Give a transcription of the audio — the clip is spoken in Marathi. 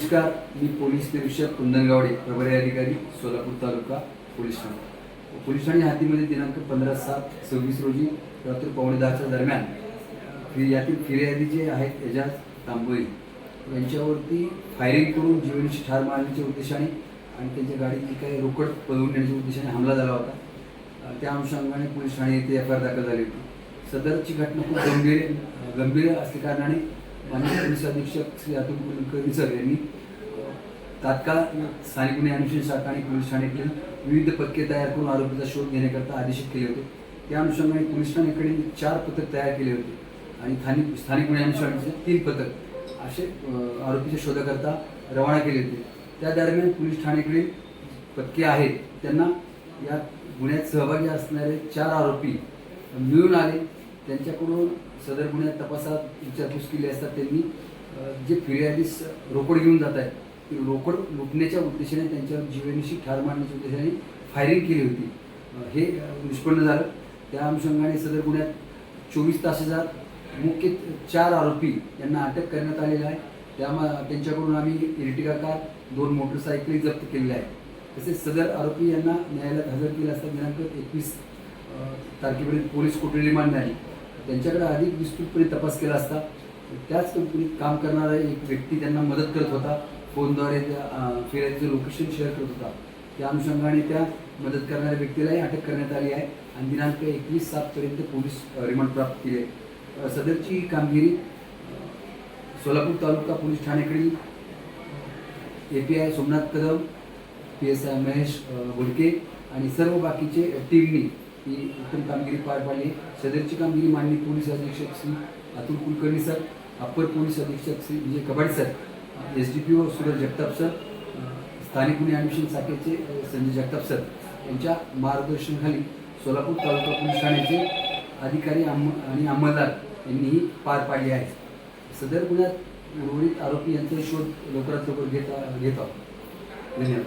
नमस्कार, मी पोलीस निरीक्षक कुंदनगावडे, प्रभारी अधिकारी, सोलापूर तालुका पोलीस ठाणे. पोलीस ठाणे हातीमध्ये दिनांक 15/7/26 रोजी रात्री 9:15च्या दरम्यान यातील फिर्यादी जे आहेत एजाज तांबोळी यांच्यावरती फायरिंग करून जीवनाची ठार मारण्याच्या उद्देशाने आणि त्यांच्या गाडीची काही रोकड पळवून नेण्याच्या उद्देशाने हमला झाला होता. त्या अनुषंगाने पोलीस ठाणे येथे FIR दाखल झाली होती. सदरची घटना खूप गंभीर असल्या कारणाने माननीय पोलीस अधीक्षक श्री अतुल कुलकर्णी सर यांनी तात्काळ स्थानिक गुन्हे अन्वेषण शाखा आणि पोलीस ठाण्याकडील विविध पथके तयार करून आरोपीचा शोध घेण्याकरता आदेशित केले होते. त्या अनुषंगाने पोलीस ठाण्याकडील 4 पथक तयार केले होते आणि स्थानिक गुन्हे अन्वेषणाचे 3 पथक असे आरोपीच्या शोधाकरता रवाना केले होते. त्या दरम्यान पोलीस ठाण्याकडील पथके आहेत त्यांना या गुन्ह्यात सहभागी असणारे 4 आरोपी मिळून आले. त्यांच्याकडून सदर गुन्ह्यात तपासात विचारपूस केली असता त्यांनी जे फिर्यादीस रोकड घेऊन जात आहेत ती रोकड लुटण्याच्या उद्देशाने त्यांच्यावर जीवनाशी ठार मारण्याच्या उद्देशाने फायरिंग केली होती. हे निष्पन्न झालं. त्या अनुषंगाने सदर गुन्ह्यात 24 तासाचा मुख्य 4 आरोपी यांना अटक करण्यात आलेला आहे. त्यांच्याकडून आम्ही इर्टिगा कार 2 मोटरसायकली जप्त केलेल्या आहेत. तसेच सदर आरोपी यांना न्यायालयात हजर केले असता दिनांक 21 तारखेपर्यंत पोलीस कोठडी रिमांड झाली. त्यांच्याकडे अधिक विस्तृतपणे तपास केला असता त्याच कंपनीत काम करणारा एक व्यक्ती त्यांना मदत करत होता. फोनद्वारे त्या फिर्यादीचं लोकेशन शेअर करत होता. त्या अनुषंगाने त्या मदत करणाऱ्या व्यक्तीलाही अटक करण्यात आली आहे आणि दिनांक 21/7 पोलीस रिमांड प्राप्त केले. सदरची कामगिरी सोलापूर तालुका पोलीस ठाण्याकडील API सोमनाथ कदम, PSI महेश घोडके आणि सर्व बाकीचे टीमनी ही उत्तम कामगिरी पार पाडली. सदरची कामगिरी माननीय पोलीस अधीक्षक Shri Atul Kulkarni sir, upper police अधीक्षक Shri Vijay Kabade sir, SDPO Suraj Jagtap sir, स्थानिक गुन्हे अन्वेषण शाखेचे संजय जगताप सर यांच्या मार्गदर्शनाखाली सोलापूर तालुका पोलीस ठाण्याचे अधिकारी आणि अंमलदार यांनीही पार पाडली आहे. सदर गुन्ह्यात उर्वरित आरोपी यांचा शोध लवकरात लवकर घेत आहोत. धन्यवाद.